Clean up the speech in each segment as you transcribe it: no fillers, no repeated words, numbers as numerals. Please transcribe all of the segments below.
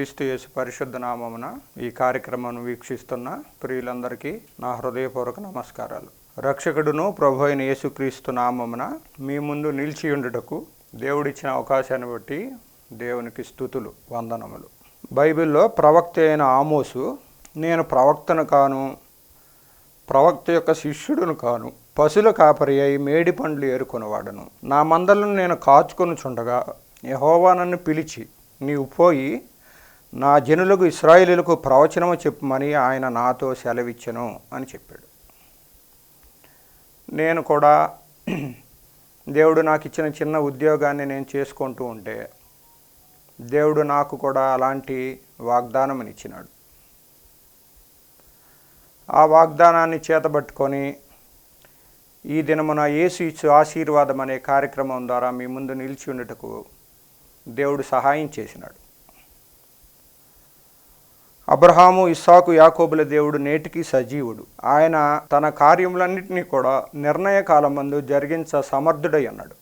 క్రీస్తు యేసు పరిశుద్ధ నామమున ఈ కార్యక్రమాన్ని వీక్షిస్తున్న ప్రియులందరికీ నా హృదయపూర్వక నమస్కారాలు. రక్షకుడును ప్రభు అయిన యేసుక్రీస్తు నామమున మీ ముందు నిలిచి ఉండుటకు దేవుడిచ్చిన అవకాశాన్ని బట్టి దేవునికి స్తుతులు, వందనములు. బైబిల్లో ప్రవక్త అయిన ఆమోసు, నేను ప్రవక్తను కాను, ప్రవక్త యొక్క శిష్యుడును కాను, పశుల కాపరి అయి మేడి పండ్లు ఏరుకొనివాడను. నా మందలను నేను కాచుకొనుచుండగా యెహోవా నన్ను పిలిచి, నీవు పోయి నా జనులకు ఇశ్రాయేలీయులకు ప్రవచనము చెప్పుమని ఆయన నాతో సెలవిచ్చెను అని చెప్పాడు. నేను కూడా దేవుడు నాకు ఇచ్చిన చిన్న ఉద్యోగాన్ని నేను చేసుకుంటూ ఉంటే దేవుడు నాకు కూడా అలాంటి వాగ్దానం ఇచ్చినాడు. ఆ వాగ్దానాన్ని చేతబట్టుకొని ఈ దినమున యేసు ఇచ్చు ఆశీర్వాదం అనే కార్యక్రమం ద్వారా మీ ముందు నిలిచి ఉండటకు దేవుడు సహాయం చేసినాడు. అబ్రహాము, ఇస్సాకు, యాకోబుల దేవుడు నేటికి సజీవుడు. ఆయన తన కార్యములన్నింటినీ కూడా నిర్ణయ కాలమందు జరిగించ సమర్థుడై ఉన్నాడు.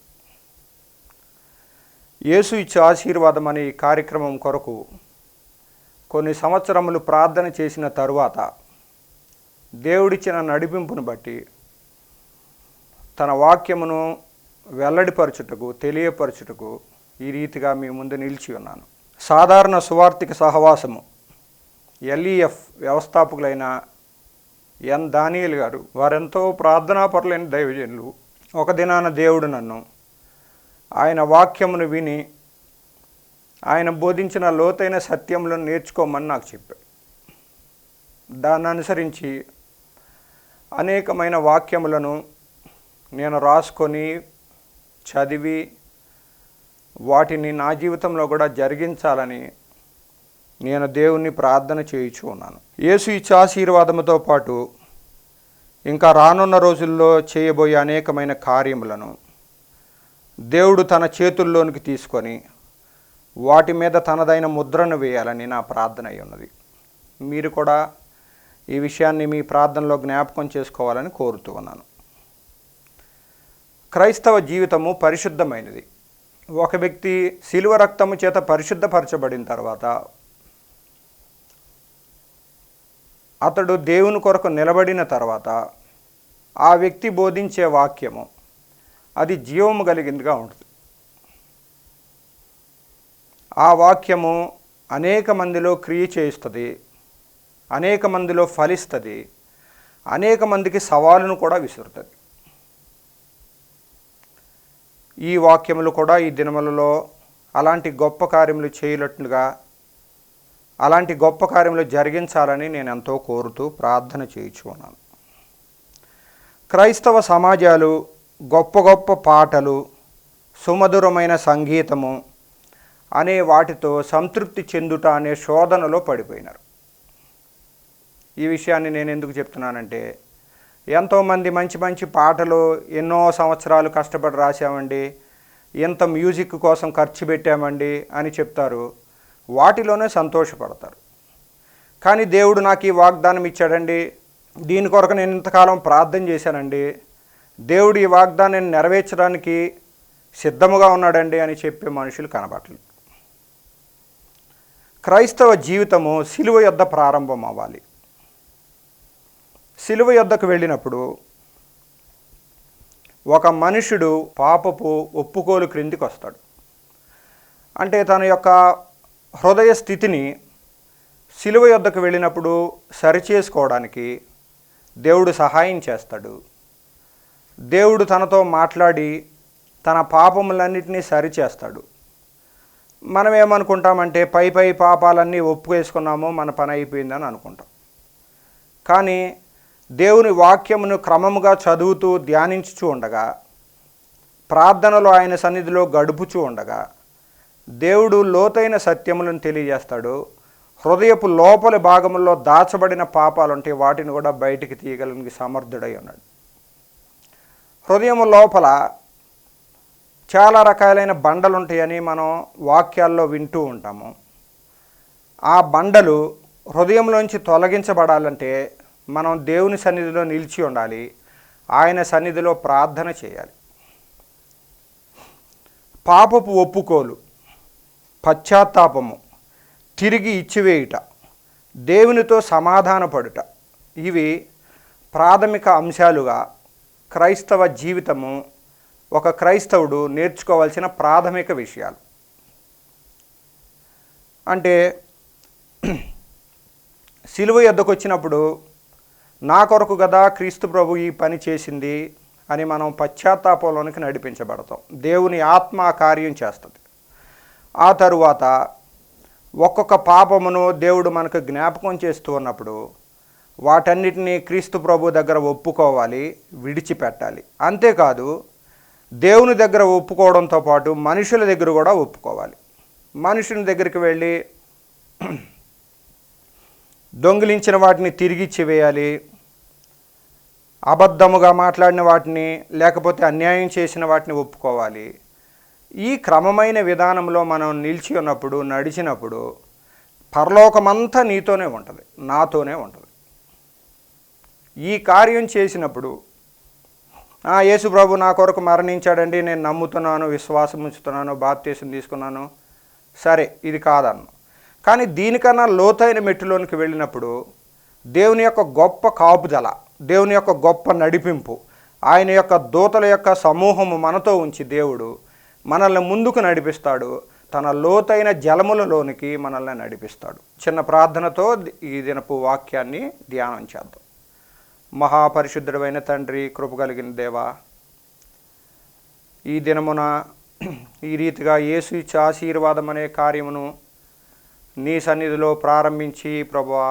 యేసు ఇచ్చే ఆశీర్వాదం అనే ఈ కార్యక్రమం కొరకు కొన్ని సంవత్సరములు ప్రార్థన చేసిన తరువాత దేవుడిచ్చిన నడిపింపును బట్టి తన వాక్యమును వెల్లడిపరచుటకు, తెలియపరచుటకు ఈ రీతిగా మీ ముందు నిలిచి ఉన్నాను. సాధారణ సువార్థిక సహవాసము ఎల్ఈఎఫ్ వ్యవస్థాపకులైన ఎన్ దానియేలు గారు, వారెంతో ప్రార్థనాపరులైన దైవజనులు. ఒక దినాన దేవుడు నన్ను ఆయన వాక్యమును విని ఆయన బోధించిన లోతైన సత్యములను నేర్చుకోమని నాకు చెప్పాడు. దాన్ని అనుసరించి అనేకమైన వాక్యములను నేను రాసుకొని చదివి వాటిని నా జీవితంలో కూడా జరిగించాలని నేను దేవుణ్ణి ప్రార్థన చేయించు ఉన్నాను. యేసు ఇచ్చే ఆశీర్వాదముతో పాటు ఇంకా రానున్న రోజుల్లో చేయబోయే అనేకమైన కార్యములను దేవుడు తన చేతుల్లోనికి తీసుకొని వాటి మీద తనదైన ముద్రను వేయాలని నా ప్రార్థన అయి ఉన్నది. మీరు కూడా ఈ విషయాన్ని మీ ప్రార్థనలో జ్ఞాపకం చేసుకోవాలని కోరుతూ ఉన్నాను. క్రైస్తవ జీవితము పరిశుద్ధమైనది. ఒక వ్యక్తి శిలువ రక్తము చేత పరిశుద్ధపరచబడిన తర్వాత అతడు దేవుని కొరకు నిలబడిన తర్వాత ఆ వ్యక్తి బోధించే వాక్యము అది జీవము కలిగిందిగా ఉంటుంది. ఆ వాక్యము అనేక మందిలో క్రియ చేయిస్తుంది, అనేక మందిలో ఫలిస్తుంది, అనేక మందికి సవాలును కూడా విసురుతుంది. ఈ వాక్యములు కూడా ఈ దినములలో అలాంటి గొప్ప కార్యములు చేయనట్లుగా, అలాంటి గొప్ప కార్యములు జరిగించాలని నేను ఎంతో కోరుతూ ప్రార్థన చేయించు ఉన్నాను. క్రైస్తవ సమాజాలు గొప్ప గొప్ప పాటలు, సుమధురమైన సంగీతము అనే వాటితో సంతృప్తి చెందుట అనే శోధనలో పడిపోయినారు. ఈ విషయాన్ని నేను ఎందుకు చెప్తున్నానంటే, ఎంతోమంది మంచి మంచి పాటలు ఎన్నో సంవత్సరాలు కష్టపడి రాశామండి, ఎంత మ్యూజిక్ కోసం ఖర్చు పెట్టామండి అని చెప్తారు. వాటిలోనే సంతోషపడతారు. కానీ దేవుడు నాకు ఈ వాగ్దానం ఇచ్చాడండి, దీని కొరకు నేను ఇంతకాలం ప్రార్థన చేశానండి, దేవుడు ఈ వాగ్దానాన్ని నెరవేర్చడానికి సిద్ధముగా ఉన్నాడండి అని చెప్పే మనుషులు కనబడలేదు. క్రైస్తవ జీవితము సిలువ యొద్ద ప్రారంభం అవ్వాలి. సిలువ యొద్దకు వెళ్ళినప్పుడు ఒక మనుషుడు పాపపు ఒప్పుకోలు క్రిందికి వస్తాడు. అంటే తన యొక్క హృదయ స్థితిని సిలువ యొద్దకు వెళ్ళినప్పుడు సరిచేసుకోవడానికి దేవుడు సహాయం చేస్తాడు. దేవుడు తనతో మాట్లాడి తన పాపములన్నింటినీ సరిచేస్తాడు. మనం ఏమనుకుంటామంటే పై పై పాపాలన్నీ ఒప్పుకేసుకున్నాము, మన పని అయిపోయిందని అనుకుంటాం. కానీ దేవుని వాక్యమును క్రమముగా చదువుతూ ధ్యానించుచూ ఉండగా, ప్రార్థనలో ఆయన సన్నిధిలో గడుపుచూ ఉండగా దేవుడు లోతైన సత్యములను తెలియజేస్తాడు. హృదయపు లోపలి భాగముల్లో దాచబడిన పాపాలు ఉంటే వాటిని కూడా బయటికి తీయగలిగిన సమర్థుడై ఉన్నాడు. హృదయము లోపల చాలా రకాలైన బండలు ఉంటాయని మనం వాక్యాల్లో వింటూ ఉంటాము. ఆ బండలు హృదయంలోంచి తొలగించబడాలంటే మనం దేవుని సన్నిధిలో నిలిచి ఉండాలి, ఆయన సన్నిధిలో ప్రార్థన చేయాలి. పాపపు ఒప్పుకోలు, పశ్చాత్తాపము తిరిగి ఇచ్చివేయుట, దేవునితో సమాధానపడుట, ఇవి ప్రాథమిక అంశాలుగా క్రైస్తవ జీవితము, ఒక క్రైస్తవుడు నేర్చుకోవాల్సిన ప్రాథమిక విషయాలు. అంటే సిలువ యొద్దకు వచ్చినప్పుడు నా కొరకు కదా క్రీస్తు ప్రభు ఈ పని చేసింది అని మనం పశ్చాత్తాపంలోనికి నడిపించబడతాం. దేవుని ఆత్మ కార్యం చేస్తుంది. ఆ తరువాత ఒక్కొక్క పాపమును దేవుడు మనకు జ్ఞాపకం చేస్తూ ఉన్నప్పుడు వాటన్నిటినీ క్రీస్తు ప్రభు దగ్గర ఒప్పుకోవాలి, విడిచిపెట్టాలి. అంతేకాదు దేవుని దగ్గర ఒప్పుకోవడంతో పాటు మనుషుల దగ్గర కూడా ఒప్పుకోవాలి. మనుషుని దగ్గరికి వెళ్ళి దొంగిలించిన వాటిని తిరిగి ఇచ్చివేయాలి, అబద్ధముగా మాట్లాడిన వాటిని లేకపోతే అన్యాయం చేసిన వాటిని ఒప్పుకోవాలి. ఈ క్రమమైన విధానంలో మనం నిలిచి ఉన్నప్పుడు, నడిచినప్పుడు పరలోకమంతా నీతోనే ఉంటుంది, నాతోనే ఉంటుంది. ఈ కార్యం చేసినప్పుడు యేసు ప్రభు నా కొరకు మరణించాడండి, నేను నమ్ముతున్నాను, విశ్వాసం ఉంచుతున్నాను, బాప్తీసం తీసుకున్నాను, సరే ఇది కాదన్ను. కానీ దీనికన్నా లోతైన మెట్టులోనికి వెళ్ళినప్పుడు దేవుని యొక్క గొప్ప కాపుదల, దేవుని యొక్క గొప్ప నడిపింపు, ఆయన యొక్క దూతల యొక్క సమూహము మనతో ఉంచి దేవుడు మనల్ని ముందుకు నడిపిస్తాడు, తన లోతైన జలములలోనికి మనల్ని నడిపిస్తాడు. చిన్న ప్రార్థనతో ఈ దినపు వాక్యాన్ని ధ్యానం చేద్దాం. మహాపరిశుద్ధుడైన తండ్రి, కృప కలిగిన దేవా, ఈ దినమున ఈ రీతిగా యేసు ఇచ్చే ఆశీర్వాదం అనే కార్యమును నీ సన్నిధిలో ప్రారంభించి ప్రభువా,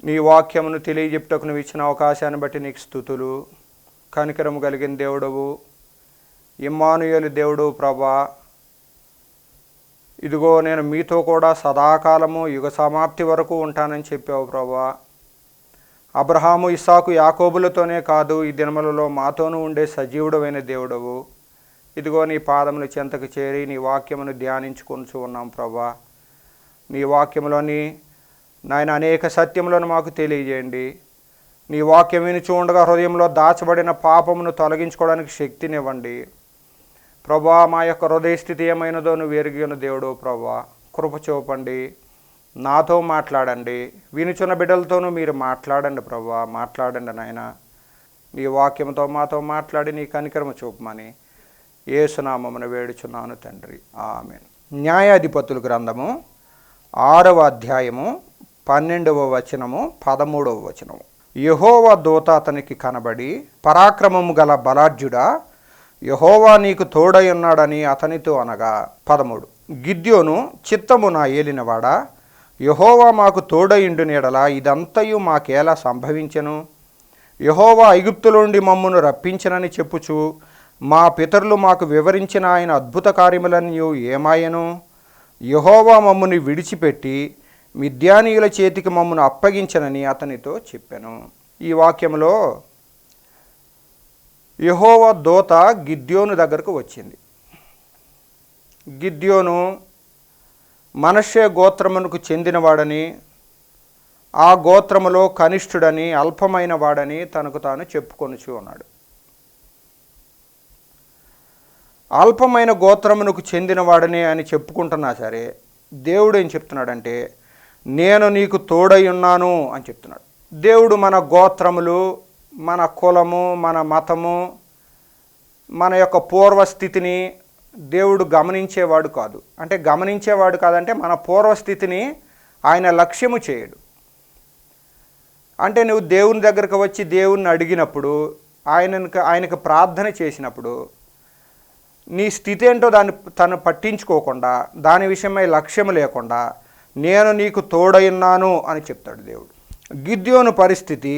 నీ వాక్యమును తెలియజెప్పుటకు నువ్వు ఇచ్చిన అవకాశాన్ని బట్టి నీకు స్తుతులు. కనికరము కలిగిన దేవుడవు, ఇమ్మానుయేలు దేవుడు ప్రభువా, ఇదిగో నేను మీతో కూడా సదాకాలము యుగ సమాప్తి వరకు ఉంటానని చెప్పావు ప్రభువా. అబ్రహాము, ఇస్సాకు, యాకోబులతోనే కాదు, ఈ దినములలో మాతోనూ ఉండే సజీవుడమైన దేవుడవు. ఇదిగో నీ పాదముల చెంతకు చేరి నీ వాక్యమును ధ్యానించుకొనుచు ఉన్నాం ప్రభా. నీ వాక్యములోని నాయన అనేక సత్యములను మాకు తెలియజేయండి. నీ వాక్యం వినుచు ఉండగా హృదయంలో దాచబడిన పాపమును తొలగించుకోవడానికి శక్తినివ్వండి ప్రభా. మా యొక్క హృదయ స్థితి ఏమైనదో నువ్వు ఎరిగిన దేవుడు ప్రభా, కృప చూపండి, నాతో మాట్లాడండి, వినుచున్న బిడ్డలతోనూ మీరు మాట్లాడండి ప్రభా, మాట్లాడండి నాయన. నీ వాక్యంతో మాతో మాట్లాడి నీ కనికరము చూపమని యేసునామమున వేడుచున్నాను తండ్రి, ఆమేన్. న్యాయాధిపతుల గ్రంథము 6వ అధ్యాయము 12వ వచనము 13వ వచనము. యెహోవా దూత అతనికి కనబడి, పరాక్రమము గల బలాఢ్యుడా, యెహోవా నీకు తోడై ఉన్నాడని అతనితో అనగా. 13. గిద్యోను, చిత్తము నా ఏలినవాడా, యెహోవా మాకు తోడయుండుని యెడల ఇదంతయు మాకేలా సంభవించెను? యెహోవా ఐగుప్తులోండి మమ్మును రప్పించనని చెప్పుచు మా పితరులు మాకు వివరించిన ఆయన అద్భుత కార్యములన్నీ ఏమాయను? యెహోవా మమ్ముని విడిచిపెట్టి మిద్యానీయుల చేతికి మమ్మును అప్పగించనని అతనితో చెప్పాను. ఈ వాక్యంలో యెహోవా దూత గిద్యోను దగ్గరకు వచ్చింది. గిద్యోను మనష్షే గోత్రమునకు చెందినవాడని, ఆ గోత్రములో కనిష్ఠుడని, అల్పమైన వాడని తనకు తాను చెప్పుకొనుచు ఉన్నాడు. అల్పమైన గోత్రమునకు చెందినవాడని అని చెప్పుకుంటున్నా సరే, దేవుడు ఏం చెప్తున్నాడంటే నేను నీకు తోడై ఉన్నాను అని చెప్తున్నాడు. దేవుడు మన గోత్రములు, మన కులము, మన మతము, మన యొక్క పూర్వస్థితిని దేవుడు గమనించేవాడు కాదు. అంటే గమనించేవాడు కాదంటే మన పూర్వస్థితిని ఆయన లక్ష్యము చేయడు. అంటే నువ్వు దేవుని దగ్గరకు వచ్చి దేవుణ్ణి అడిగినప్పుడు, ఆయనకు ప్రార్థన చేసినప్పుడు నీ స్థితి ఏంటో తను పట్టించుకోకుండా, దాని విషయమై లక్ష్యం లేకుండా నేను నీకు తోడైన్నాను అని చెప్తాడు దేవుడు. గిద్యోను పరిస్థితి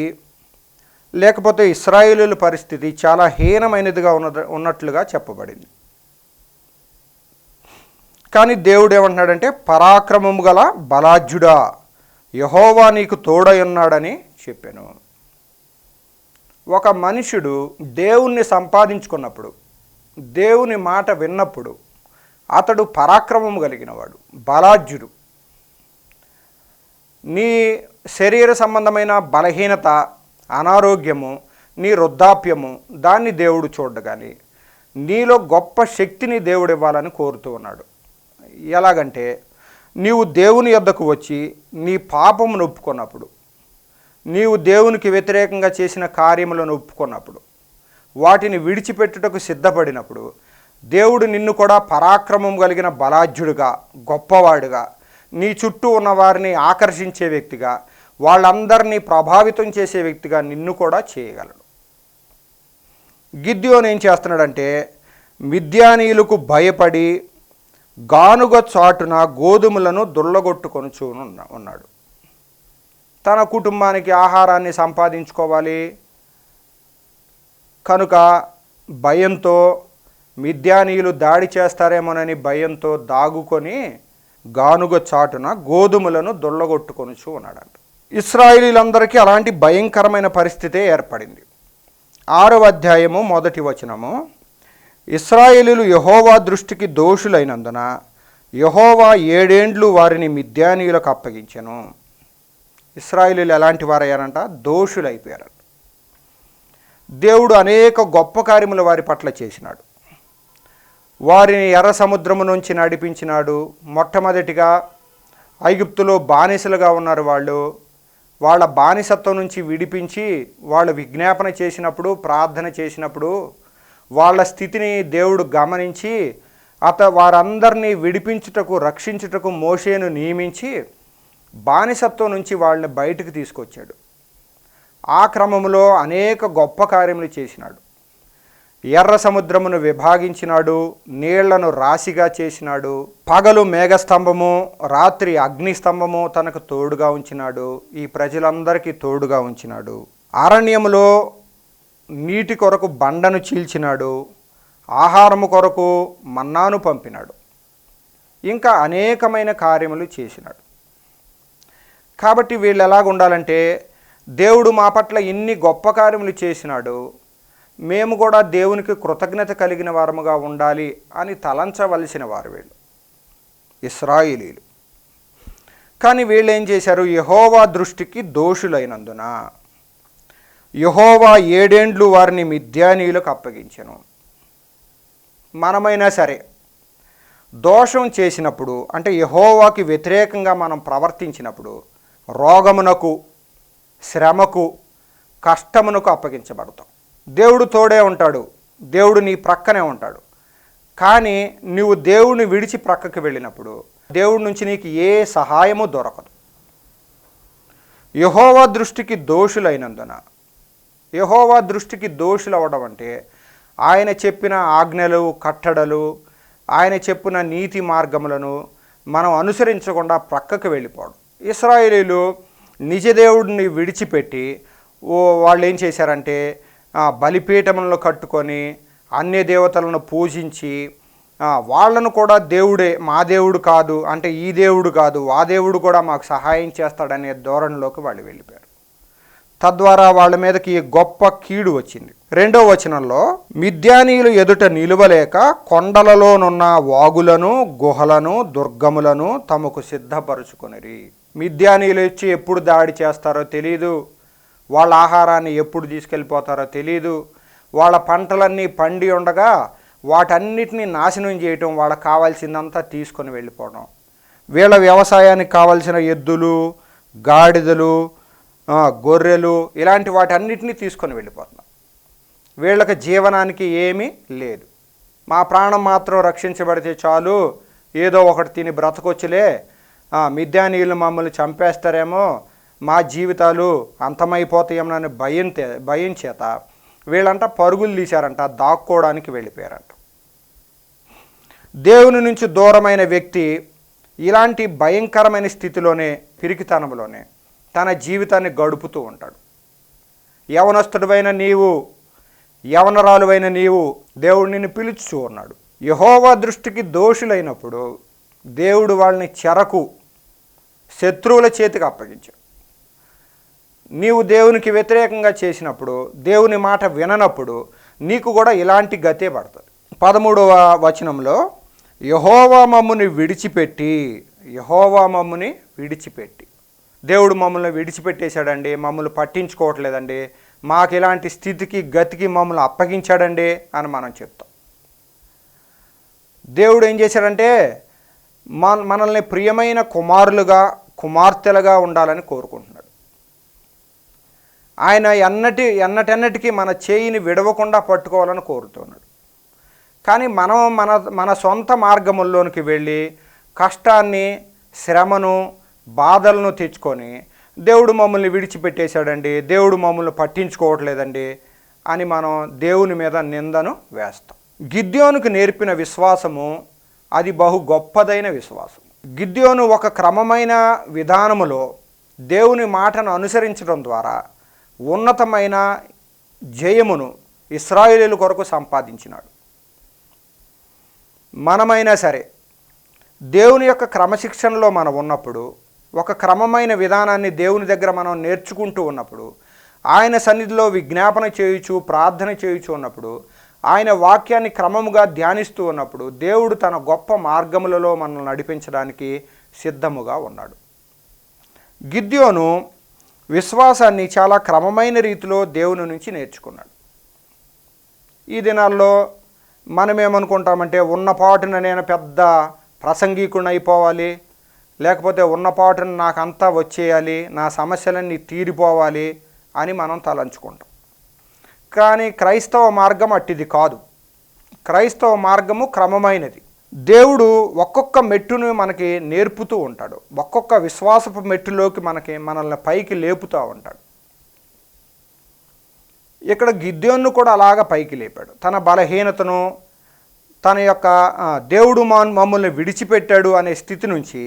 లేకపోతే ఇశ్రాయేలీయుల పరిస్థితి చాలా హీనమైనదిగా ఉన్నట్లుగా చెప్పబడింది. కానీ దేవుడు ఏమంటున్నాడంటే పరాక్రమము గల బలాఢ్యుడా, యెహోవా నీకు తోడై ఉన్నాడని చెప్పాను. ఒక మనుషుడు దేవుణ్ణి సంపాదించుకున్నప్పుడు, దేవుని మాట విన్నప్పుడు అతడు పరాక్రమము కలిగినవాడు, బలాఢ్యుడు. నీ శరీర సంబంధమైన బలహీనత, అనారోగ్యము, నీ వృద్ధాప్యము దాన్ని దేవుడు చూడగాని నీలో గొప్ప శక్తిని దేవుడు ఇవ్వాలని కోరుతూ ఉన్నాడు. ఎలాగంటే, నీవు దేవుని యొద్దకు వచ్చి నీ పాపమును ఒప్పుకున్నప్పుడు, నీవు దేవునికి వ్యతిరేకంగా చేసిన కార్యములను ఒప్పుకున్నప్పుడు, వాటిని విడిచిపెట్టుటకు సిద్ధపడినప్పుడు, దేవుడు నిన్ను కూడా పరాక్రమం కలిగిన బలాఢ్యుడుగా, గొప్పవాడుగా, నీ చుట్టూ ఉన్న వారిని ఆకర్షించే వ్యక్తిగా, వాళ్ళందరినీ ప్రభావితం చేసే వ్యక్తిగా నిన్ను కూడా చేయగలడు. గిద్యోను ఏం చేస్తున్నాడంటే, మిద్యానీయులకు భయపడి గానుగ చాటున గోధుమలను దుల్లగొట్టుకొనుచూ ఉన్నాడు. తన కుటుంబానికి ఆహారాన్ని సంపాదించుకోవాలి కనుక భయంతో, మిద్యానీయులు దాడి చేస్తారేమోనని భయంతో దాగుకొని గానుగ చాటున గోధుమలను దొల్లగొట్టుకొనుచూ ఉన్నాడంట. ఇశ్రాయేలీలందరికీ అలాంటి భయంకరమైన పరిస్థితే ఏర్పడింది. 6వ అధ్యాయము 1వ వచనము, ఇశ్రాయేలీలు యెహోవా దృష్టికి దోషులైనందున యెహోవా 7 ఏండ్లు వారిని మిద్యానీయులకు అప్పగించెను. ఇశ్రాయేలీలు ఎలాంటి వారయ్యారంట? దోషులైపోయారంట. దేవుడు అనేక గొప్ప కార్యములు వారి పట్ల చేసినాడు. వారిని ఎర్ర సముద్రము నుంచి నడిపించినాడు. మొట్టమొదటిగా ఐగుప్తులో బానిసలుగా ఉన్నారు వాళ్ళు. వాళ్ళ బానిసత్వం నుంచి విడిపించి వాళ్ళు విజ్ఞాపన చేసినప్పుడు, ప్రార్థన చేసినప్పుడు వాళ్ళ స్థితిని దేవుడు గమనించి వారందరినీ విడిపించుటకు, రక్షించుటకు మోషేను నియమించి బానిసత్వం నుంచి వాళ్ళని బయటకు తీసుకొచ్చాడు. ఆ క్రమంలో అనేక గొప్ప కార్యములు చేసినాడు. ఎర్ర సముద్రమును విభాగించినాడు, నీళ్లను రాశిగా చేసినాడు, పగలు మేఘస్తంభము, రాత్రి అగ్నిస్తంభము తనకు తోడుగా ఉంచినాడు, ఈ ప్రజలందరికీ తోడుగా ఉంచినాడు. అరణ్యములో నీటి కొరకు బండను చీల్చినాడు, ఆహారము కొరకు మన్నాను పంపినాడు, ఇంకా అనేకమైన కార్యములు చేసినాడు. కాబట్టి వీళ్ళు ఎలాగ ఉండాలంటే, దేవుడు మా పట్ల ఇన్ని గొప్ప కార్యములు చేసినాడు, మేము కూడా దేవునికి కృతజ్ఞత కలిగిన వారముగా ఉండాలి అని తలంచవలసిన వారు వీళ్ళు ఇశ్రాయేలీలు. కానీ వీళ్ళు ఏం చేశారు? యెహోవా దృష్టికి దోషులైనందున యెహోవా 7 ఏండ్లు వారిని మిద్యానీయులకు అప్పగించెను. మనమైనా సరే దోషం చేసినప్పుడు, అంటే యెహోవాకి వ్యతిరేకంగా మనం ప్రవర్తించినప్పుడు, రోగమునకు, శ్రమకు, కష్టమునకు అప్పగించబడతాం. దేవుడు తోడే ఉంటాడు, దేవుడు నీ ప్రక్కనే ఉంటాడు. కానీ నువ్వు దేవుడిని విడిచి ప్రక్కకి వెళ్ళినప్పుడు దేవుడి నుంచి నీకు ఏ సహాయము దొరకదు. యెహోవా దృష్టికి దోషులైనందున, యెహోవా దృష్టికి దోషులు అవ్వడం అంటే ఆయన చెప్పిన ఆజ్ఞలు, కట్టడలు, ఆయన చెప్పిన నీతి మార్గములను మనం అనుసరించకుండా ప్రక్కకు వెళ్ళిపోవడం. ఇశ్రాయేలీలు నిజదేవుడిని విడిచిపెట్టి వాళ్ళు ఏం చేశారంటే, బలిపీఠములను కట్టుకొని అన్య దేవతలను పూజించి వాళ్ళను కూడా దేవుడే, మా దేవుడు కాదు అంటే ఈ దేవుడు కాదు, ఆ దేవుడు కూడా మాకు సహాయం చేస్తాడనే ధోరణిలోకి వాళ్ళు వెళ్ళిపోయారు. తద్వారా వాళ్ళ మీదకి గొప్ప కీడు వచ్చింది. 2వ వచనంలో, మిద్యానీయులు ఎదుట నిలువలేక కొండలలోనున్న వాగులను, గుహలను, దుర్గములను తమకు సిద్ధపరుచుకొనిరి. మిద్యానీయులు వచ్చి ఎప్పుడు దాడి చేస్తారో తెలియదు, వాళ్ళ ఆహారాన్ని ఎప్పుడు తీసుకెళ్ళిపోతారో తెలియదు, వాళ్ళ పంటలన్నీ పండి ఉండగా వాటన్నిటినీ నాశనం చేయటం, వాళ్ళకి కావాల్సిందంతా తీసుకొని వెళ్ళిపోవడం, వీళ్ళ వ్యవసాయానికి కావాల్సిన ఎద్దులు, గాడిదలు, గొర్రెలు ఇలాంటి వాటన్నిటినీ తీసుకొని వెళ్ళిపోతున్నారు. వీళ్ళకి జీవనానికి ఏమీ లేదు. మా ప్రాణం మాత్రం రక్షించబడితే చాలు, ఏదో ఒకటి తిని బ్రతకొచ్చులే, మిద్యానీయులు మమ్మల్ని చంపేస్తారేమో, మా జీవితాలు అంతమైపోతాయేమోనని భయం చేత వీళ్ళంట పరుగులు తీశారంట, దాక్కోవడానికి వెళ్ళిపోయారంట. దేవుని నుంచి దూరమైన వ్యక్తి ఇలాంటి భయంకరమైన స్థితిలోనే, పిరికితనంలోనే తన జీవితాన్ని గడుపుతూ ఉంటాడు. యవనస్తుడివైన నీవు, యవనరాలువైన నీవు దేవుడు నిన్ను పిలుచు ఉన్నాడు. యెహోవా దృష్టికి దోషులైనప్పుడు దేవుడు వాళ్ళని చెరకు, శత్రువుల చేతికి అప్పగించాడు. నీవు దేవునికి వ్యతిరేకంగా చేసినప్పుడు, దేవుని మాట విననప్పుడు నీకు కూడా ఇలాంటి గతే పడుతుంది. 13వ వచనంలో, యెహోవా మమ్ముని విడిచిపెట్టి, యెహోవా మమ్ముని విడిచిపెట్టి, దేవుడు మమ్మల్ని విడిచిపెట్టేశాడండి, మమ్మల్ని పట్టించుకోవట్లేదండి, మాకు ఇలాంటి స్థితికి, గతికి మమ్మల్ని అప్పగించాడండి అని మనం చెప్తాం. దేవుడు ఏం చేశాడంటే, మనల్ని ప్రియమైన కుమారులుగా కుమార్తెలుగా ఉండాలని కోరుకుంటున్నాడు. ఆయన ఎన్నటెన్నటికీ మన చేయిని విడవకుండా పట్టుకోవాలని కోరుతున్నాడు. కానీ మనం మన సొంత మార్గముల్లోనికి వెళ్ళి కష్టాన్ని, శ్రమను, బాధలను తెచ్చుకొని దేవుడు మమ్మల్ని విడిచిపెట్టేశాడండి, దేవుడు మమ్మల్ని పట్టించుకోవట్లేదండి అని మనం దేవుని మీద నిందను వేస్తాం. గిద్యోనుకు నేర్పిన విశ్వాసము అది బహు గొప్పదైన విశ్వాసం. గిద్యోను ఒక క్రమమైన విధానములో దేవుని మాటను అనుసరించడం ద్వారా ఉన్నతమైన జయమును ఇశ్రాయేలీయుల కొరకు సంపాదించినాడు. మనమైనా సరే దేవుని యొక్క క్రమశిక్షణలో మనం ఉన్నప్పుడు, ఒక క్రమమైన విధానాన్ని దేవుని దగ్గర మనం నేర్చుకుంటూ ఉన్నప్పుడు, ఆయన సన్నిధిలో విజ్ఞాపన చేయుచు, ప్రార్థన చేయుచు ఉన్నప్పుడు, ఆయన వాక్యాన్ని క్రమముగా ధ్యానిస్తూ ఉన్నప్పుడు దేవుడు తన గొప్ప మార్గములలో మనల్ని నడిపించడానికి సిద్ధముగా ఉన్నాడు. గిద్యోను విశ్వాసాన్ని చాలా క్రమమైన రీతిలో దేవుని నుంచి నేర్చుకున్నాడు. ఈ దినాల్లో మనం ఏమనుకుంటామంటే ఉన్నపాటున నేను పెద్ద ప్రసంగికుడిని అయిపోవాలి, లేకపోతే ఉన్నపాటున నాకంతా వచ్చేయాలి, నా సమస్యలన్నీ తీరిపోవాలి అని మనం తలంచుకుంటాం. కానీ క్రైస్తవ మార్గం అట్టిది కాదు. క్రైస్తవ మార్గము క్రమమైనది. దేవుడు ఒక్కొక్క మెట్టును మనకి నేర్పుతూ ఉంటాడు. ఒక్కొక్క విశ్వాసపు మెట్టులోకి మనల్ని పైకి లేపుతూ ఉంటాడు. ఇక్కడ గిద్యోను కూడా అలాగా పైకి లేపాడు. తన బలహీనతను, తన యొక్క దేవుడు మమ్మల్ని విడిచిపెట్టాడు అనే స్థితి నుంచి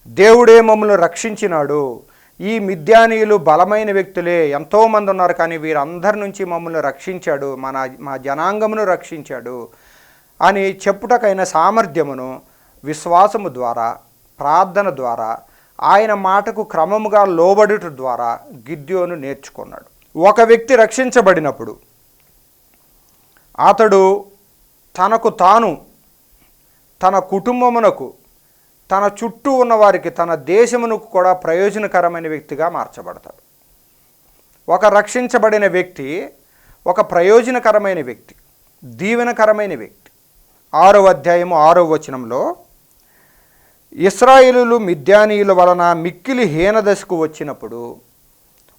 దేవుడే మమ్మల్ని రక్షించినాడు, ఈ మిద్యానీయులు బలమైన వ్యక్తులే, ఎంతోమంది ఉన్నారు కానీ వీరందరి నుంచి మమ్మల్ని రక్షించాడు, మా జనాంగమును రక్షించాడు అని చెప్పుటకైన సామర్థ్యమును విశ్వాసము ద్వారా, ప్రార్థన ద్వారా, ఆయన మాటకు క్రమముగా లోబడుట ద్వారా గిద్యోను నేర్చుకున్నాడు. ఒక వ్యక్తి రక్షించబడినప్పుడు అతడు తనకు తాను, తన కుటుంబమునకు, తన చుట్టూ ఉన్నవారికి, తన దేశమునకు కూడా ప్రయోజనకరమైన వ్యక్తిగా మార్చబడతాడు. ఒక రక్షించబడిన వ్యక్తి ఒక ప్రయోజనకరమైన వ్యక్తి, దీవెనకరమైన వ్యక్తి. 6వ అధ్యాయము 6వ వచనంలో, ఇశ్రాయేలీయులు మిద్యానీయుల వలన మిక్కిలి హీనదశకు వచ్చినప్పుడు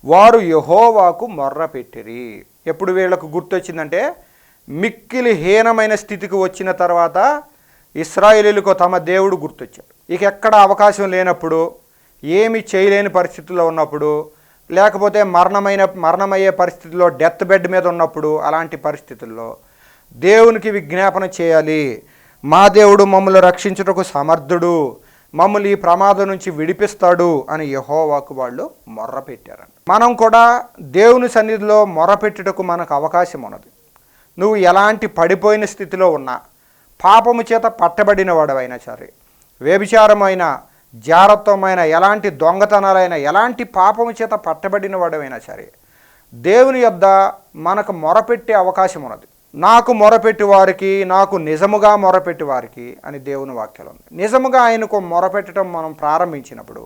వారు యెహోవాకు మొర్రపెట్టిరి. ఎప్పుడు వీళ్ళకు గుర్తొచ్చిందంటే మిక్కిలి హీనమైన స్థితికి వచ్చిన తర్వాత ఇశ్రాయేలీయులకు తమ దేవుడు గుర్తొచ్చాడు. ఇక ఎక్కడ అవకాశం లేనప్పుడు, ఏమి చేయలేని పరిస్థితుల్లో ఉన్నప్పుడు, లేకపోతే మరణమయ్యే పరిస్థితుల్లో, డెత్ బెడ్ మీద ఉన్నప్పుడు, అలాంటి పరిస్థితుల్లో దేవునికి విజ్ఞాపన చేయాలి. మా దేవుడు మమ్మల్ని రక్షించుటకు సమర్థుడు, మమ్మల్ని ఈ ప్రమాదం నుంచి విడిపిస్తాడు అని యెహోవాకు వాళ్ళు మొర్రపెట్టారంట. మనం కూడా దేవుని సన్నిధిలో మొర్రపెట్టుటకు మనకు అవకాశం ఉన్నది. నువ్వు ఎలాంటి పడిపోయిన స్థితిలో ఉన్నా, పాపము చేత పట్టబడిన వాడవైనా సరే, వ్యభిచారమైన, జారత్వమైన, ఎలాంటి దొంగతనాలైనా, ఎలాంటి పాపము చేత పట్టబడిన వాడవైనా సరే, దేవుని యొద్ద మనకు మొరపెట్టే అవకాశం ఉన్నది. నాకు మొరపెట్టి వారికి, నాకు నిజముగా మొరపెట్టి వారికి అని దేవుని వాక్యాలు ఉంది. నిజముగా ఆయనకు మొరపెట్టడం మనం ప్రారంభించినప్పుడు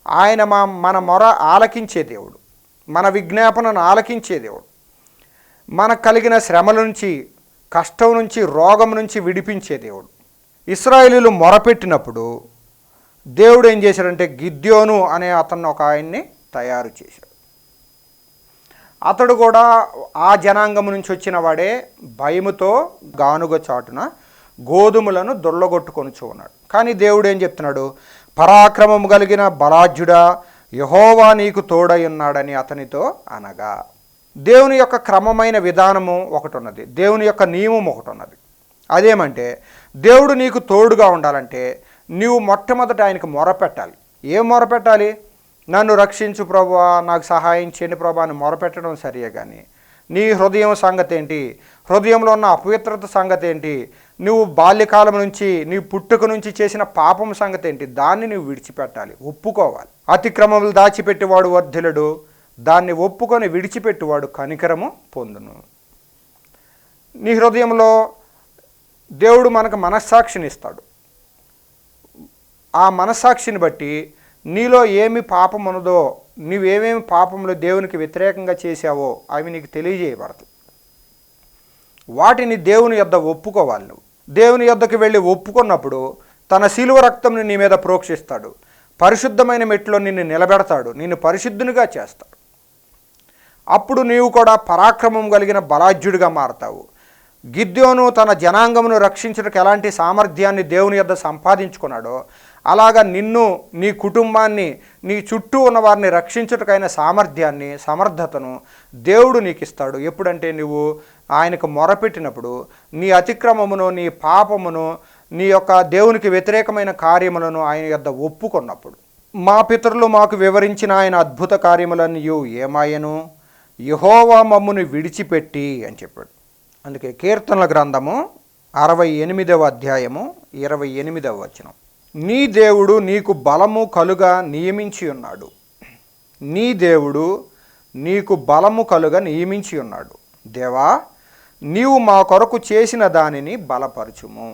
ఆయన మన మొర ఆలకించే దేవుడు, మన విజ్ఞాపనను ఆలకించే దేవుడు, మనకు కలిగిన శ్రమల నుంచి, కష్టం నుంచి, రోగం నుంచి విడిపించే దేవుడు. ఇశ్రాయేలీయులు మొరపెట్టినప్పుడు దేవుడు ఏం చేశాడంటే గిద్యోను అనే అతన్ని ఒక ఆయన్ని తయారు చేశాడు. అతడు కూడా ఆ జనాంగం నుంచి వచ్చిన వాడే. భయముతో గానుగ చాటున గోధుమలను దొల్లగొట్టుకొనుచు ఉన్నాడు. కానీ దేవుడు ఏం చెప్తున్నాడు? పరాక్రమము కలిగిన బలాఢ్యుడా, యెహోవా నీకు తోడై ఉన్నాడని అతనితో అనగా. దేవుని యొక్క క్రమమైన విధానము ఒకటి ఉన్నది, దేవుని యొక్క నియమం ఒకటి ఉన్నది. అదేమంటే దేవుడు నీకు తోడుగా ఉండాలంటే నీవు మొట్టమొదట ఆయనకు మొరపెట్టాలి. ఏం మొరపెట్టాలి? నన్ను రక్షించు ప్రభువా, నాకు సహాయం చేయండి ప్రభువా అని మొరపెట్టడం సరియే. కానీ నీ హృదయం సంగతి ఏంటి? హృదయంలో ఉన్న అపవిత్రత సంగతి ఏంటి? నువ్వు బాల్యకాలం నుంచి, నీ పుట్టుక నుంచి చేసిన పాపం సంగతి ఏంటి? దాన్ని నువ్వు విడిచిపెట్టాలి, ఒప్పుకోవాలి. అతిక్రమములు దాచిపెట్టేవాడు వర్ధిల్లుడు, దాన్ని ఒప్పుకొని విడిచిపెట్టువాడు కనికరము పొందును. నీ హృదయంలో దేవుడు మనకు మనస్సాక్షిని ఇస్తాడు. ఆ మనస్సాక్షిని బట్టి నీలో ఏమి పాపం ఉన్నదో, నీవేమేమి పాపములు దేవునికి వ్యతిరేకంగా చేశావో అవి నీకు తెలియజేయబడతాయి. వాటిని దేవుని యొద్ద ఒప్పుకోవాలి. నువ్వు దేవుని యొద్దకు వెళ్ళి ఒప్పుకున్నప్పుడు తన శిలువ రక్తంని నీ మీద ప్రోక్షిస్తాడు. పరిశుద్ధమైన మెట్లో నిన్ను నిలబెడతాడు, నిన్ను పరిశుద్ధునిగా చేస్తాడు. అప్పుడు నీవు కూడా పరాక్రమం కలిగిన బలాఢ్యుడిగా మారతావు. గిద్యోను తన జనాంగమును రక్షించడానికి ఎలాంటి సామర్థ్యాన్ని దేవుని యొద్ద సంపాదించుకున్నాడో, అలాగా నిన్ను, నీ కుటుంబాన్ని, నీ చుట్టూ ఉన్న వారిని రక్షించుటకైన సామర్థ్యాన్ని, సమర్థతను దేవుడు నీకు ఇస్తాడు. ఎప్పుడంటే నువ్వు ఆయనకు మొరపెట్టినప్పుడు, నీ అతిక్రమమును, నీ పాపమును, నీ యొక్క దేవునికి వ్యతిరేకమైన కార్యములను ఆయన యొద్ద ఒప్పుకున్నప్పుడు. మా పితరులు మాకు వివరించిన ఆయన అద్భుత కార్యములన్నీ ఏమాయను, యెహోవా మమ్మును విడిచిపెట్టి అని చెప్పాడు. అందుకే కీర్తనల గ్రంథము 68వ అధ్యాయము 28వ వచనం, నీ దేవుడు నీకు బలము కలుగా నియమించి ఉన్నాడు. నీ దేవుడు నీకు బలము కలుగా నియమించి ఉన్నాడు. దేవా, నీవు మా కొరకు చేసిన దానిని బలపరచుము.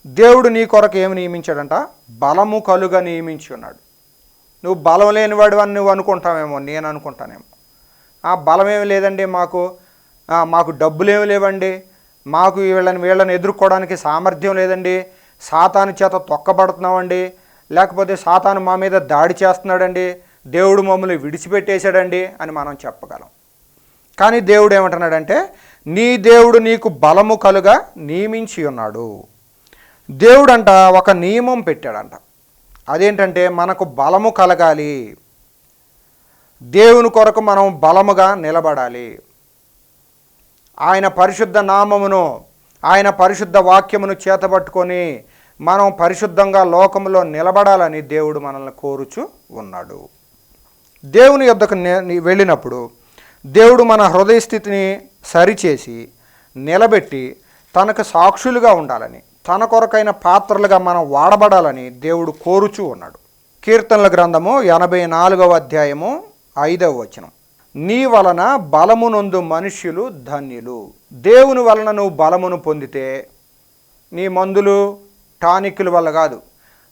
దేవుడు నీ కొరకు ఏమి నియమించాడంట? బలము కలుగా నియమించి ఉన్నాడు. నువ్వు బలం లేనివాడు అని నువ్వు అనుకుంటావేమో, నేను అనుకుంటానేమో. బలమేమి లేదండి, మాకు డబ్బులేమి లేవండి, మాకు వీళ్ళని ఎదుర్కోవడానికి సామర్థ్యం లేదండి, సాతాను చేత తొక్కబడుతున్నామండి, లేకపోతే సాతాను మా మీద దాడి చేస్తున్నాడండి, దేవుడు మమ్మల్ని విడిచిపెట్టేశాడండి అని మనం చెప్పగలం. కానీ దేవుడు ఏమంటున్నాడంటే, నీ దేవుడు నీకు బలము కలుగా నియమించి ఉన్నాడు. దేవుడంట ఒక నియమం పెట్టాడంట. అదేంటంటే, మనకు బలము కలగాలి, దేవుని కొరకు మనం బలముగా నిలబడాలి. ఆయన పరిశుద్ధ నామమును, ఆయన పరిశుద్ధ వాక్యమును చేతబట్టుకొని మనం పరిశుద్ధంగా లోకములో నిలబడాలని దేవుడు మనల్ని కోరుచు ఉన్నాడు. దేవుని యొద్దకు వెళ్ళినప్పుడు దేవుడు మన హృదయ స్థితిని సరిచేసి నిలబెట్టి తనకు సాక్షులుగా ఉండాలని, తన కొరకైన పాత్రలుగా మనం వాడబడాలని దేవుడు కోరుచూ ఉన్నాడు. కీర్తనల గ్రంథము 84వ అధ్యాయము 5వ వచనం, నీ వలన బలమునొందు మనుష్యులు ధన్యులు. దేవుని వలన నువ్వు బలమును పొందితే, నీ మందులు టానిక్ల వల్ల కాదు,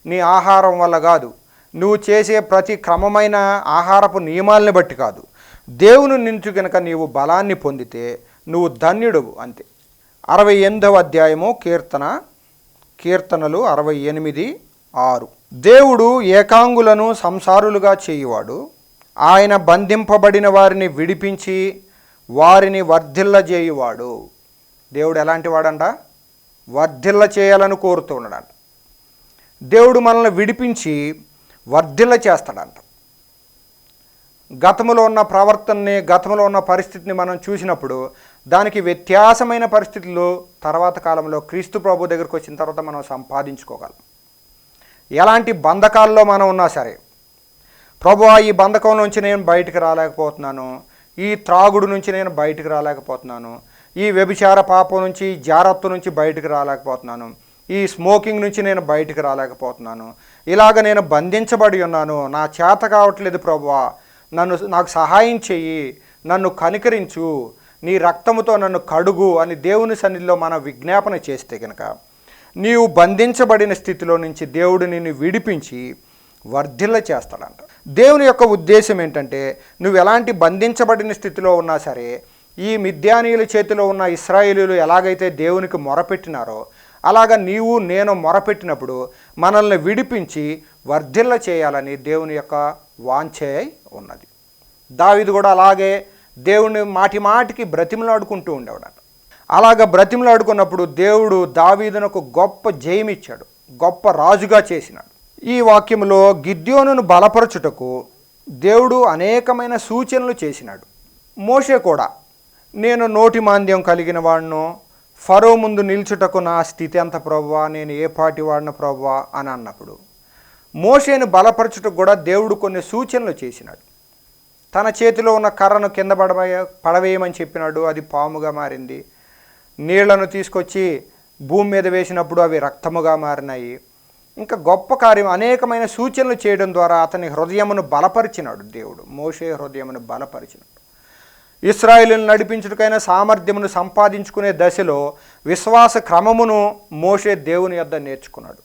నీ ఆహారం వల్ల కాదు, నువ్వు చేసే ప్రతి క్రమమైన ఆహారపు నియమాలని బట్టి కాదు, దేవుని నుంచి కనుక నీవు బలాన్ని పొందితే నువ్వు ధన్యుడు అంతే. 68వ అధ్యాయము కీర్తనలు 68:6, దేవుడు ఏకాంగులను సంసారులుగా చేయువాడు, ఆయన బంధింపబడిన వారిని విడిపించి వారిని వర్ధిల్లజేయువాడు. దేవుడు ఎలాంటి వాడంట? వర్ధిల్ల చేయాలని కోరుతూ ఉన్నాడంట. దేవుడు మనల్ని విడిపించి వర్ధిల్ల చేస్తాడంట. గతంలో ఉన్న ప్రవర్తనని, గతంలో ఉన్న పరిస్థితిని మనం చూసినప్పుడు దానికి వ్యత్యాసమైన పరిస్థితులు తర్వాత కాలంలో క్రీస్తు ప్రభు దగ్గరికి వచ్చిన తర్వాత మనం సంపాదించుకోగలం. ఎలాంటి బంధకాల్లో మనం ఉన్నా సరే, ప్రభువా ఈ బంధకం నుంచి నేను బయటికి రాలేకపోతున్నాను, ఈ త్రాగుడు నుంచి నేను బయటికి రాలేకపోతున్నాను, ఈ వ్యభిచార పాపం నుంచి, జారత్తు నుంచి బయటికి రాలేకపోతున్నాను, ఈ స్మోకింగ్ నుంచి నేను బయటికి రాలేకపోతున్నాను, ఇలాగ నేను బంధించబడి ఉన్నాను, నా చేత కావట్లేదు ప్రభువా, నాకు సహాయం చెయ్యి, నన్ను కనికరించు, నీ రక్తముతో నన్ను కడుగు అని దేవుని సన్నిధిలో మనం విజ్ఞాపన చేస్తే కనుక నీవు బంధించబడిన స్థితిలో నుంచి దేవుడు నిన్ను విడిపించి వర్ధిల్ల చేస్తాడంట. దేవుని యొక్క ఉద్దేశం ఏంటంటే, నువ్వు ఎలాంటి బంధించబడిన స్థితిలో ఉన్నా సరే, ఈ మిద్యానీయుల చేతిలో ఉన్న ఇశ్రాయేలీయులు ఎలాగైతే దేవునికి మొరపెట్టినారో అలాగా నీవు నేను మొరపెట్టినప్పుడు మనల్ని విడిపించి వర్ధిల్ల చేయాలని దేవుని యొక్క వాంఛే ఉన్నది. దావీదు కూడా అలాగే దేవుని మాటి మాటికి బ్రతిమలాడుకుంటూ ఉండేవాడట. అలాగ బ్రతిమలాడుకున్నప్పుడు దేవుడు దావీదునకు గొప్ప జయమిచ్చాడు, గొప్ప రాజుగా చేసినాడు. ఈ వాక్యంలో గిద్యోనును బలపరచుటకు దేవుడు అనేకమైన సూచనలు చేసినాడు. మోషే కూడా, నేను నోటి మాంద్యం కలిగిన వాడును, ఫరో ముందు నిల్చుటకు నా స్థితి ఎంత ప్రభువా, నేను ఏ పాటి వాడిన ప్రభువా అని అన్నప్పుడు మోషేను బలపరచుటకు కూడా దేవుడు కొన్ని సూచనలు చేసినాడు. తన చేతిలో ఉన్న కర్రను కింద పడవేయమని చెప్పినాడు, అది పాముగా మారింది. నీళ్లను తీసుకొచ్చి భూమి మీద వేసినప్పుడు అవి రక్తముగా మారినాయి. ఇంకా గొప్ప కార్యం, అనేకమైన సూచనలు చేయడం ద్వారా అతని హృదయమును బలపరిచినాడు దేవుడు. మోషే హృదయమును బలపరిచినాడు. ఇశ్రాయేలును నడిపించుటకైన సామర్థ్యమును సంపాదించుకునే దశలో విశ్వాస క్రమమును మోషే దేవుని యొద్ద నేర్చుకున్నాడు.